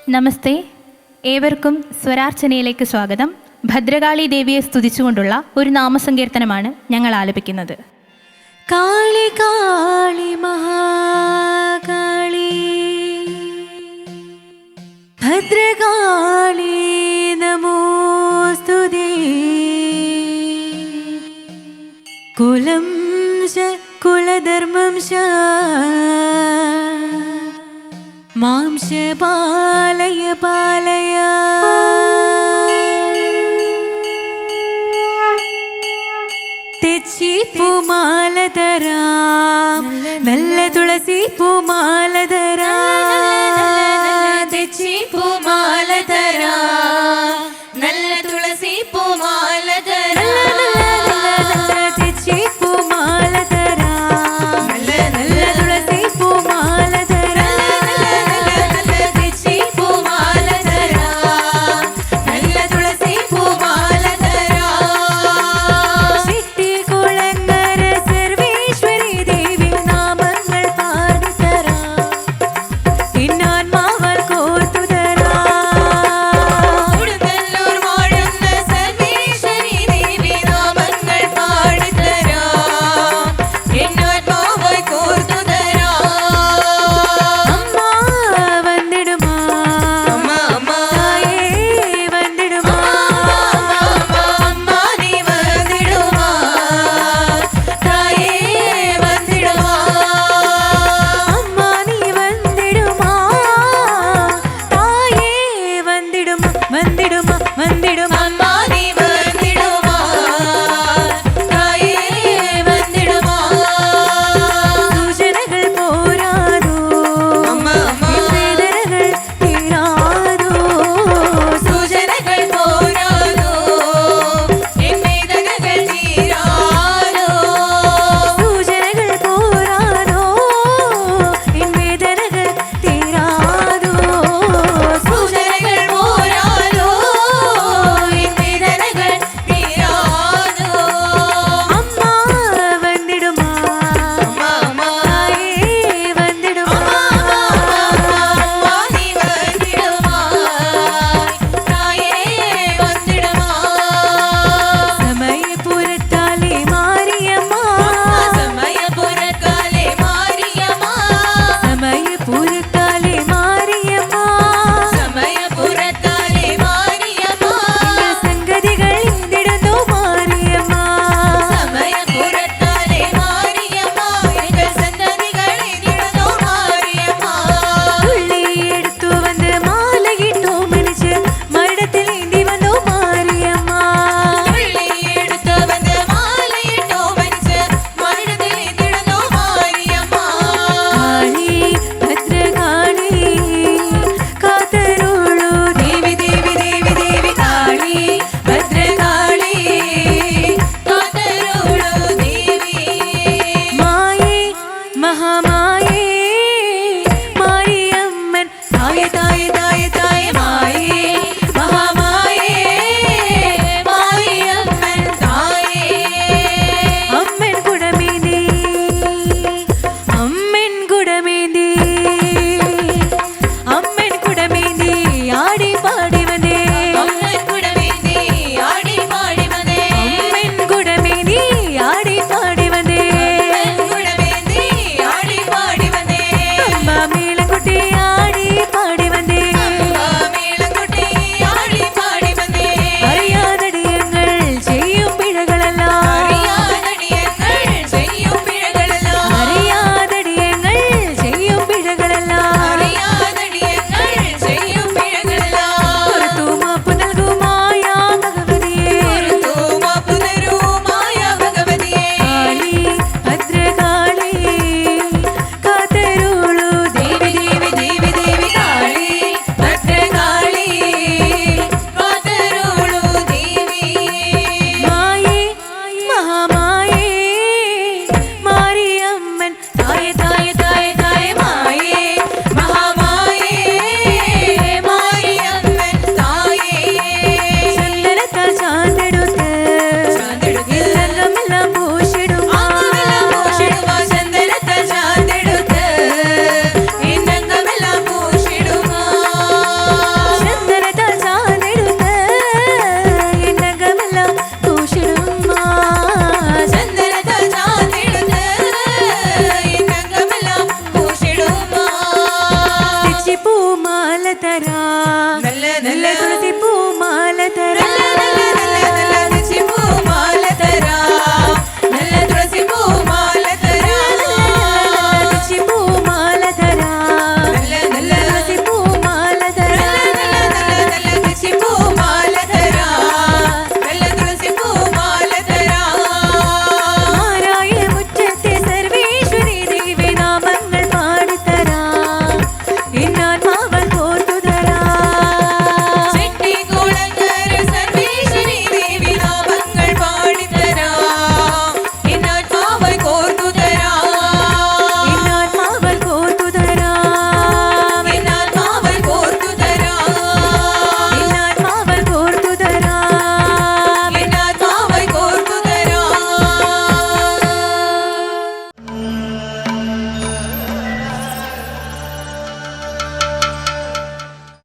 നമസ്തേ, ഏവർക്കും സ്വരാർച്ചനയിലേക്ക് സ്വാഗതം. ഭദ്രകാളി ദേവിയെ സ്തുതിച്ചുകൊണ്ടുള്ള ഒരു നാമസങ്കീർത്തനമാണ് ഞങ്ങൾ ആലപിക്കുന്നത്. കാളി കാളി മഹാകാളി ഭദ്രകാളി നമോസ്തുതേ. കുലം കുലധർമ്മം മാംശ പാലയ പാലയ. തെച്ചി പൂമാല തരാം, നല്ല തുളസി പൂമാല തരാം. തെച്ചി പൂമാല തരാം, നല്ല തുളസി പൂമാല തരാം. തെച്ചി പൂമാല തരാം, നല്ല നല്ല തുളസി പൂമാല തരാം. തെച്ചി പൂമാല തരാം, നല്ല തുളസി പൂമാല തരാം. സിട്ടികുളങ്ങര സർവേശ്വരി ദേവി നാമങ്ങൾ പാടി തരാം, ഇന്നാത്മാവാൽ കോർത്തു തരാം. കൊടുങ്ങല്ലൂർ വാഴുന്ന തരാം നല്ല നല്ല തുളസി പൂ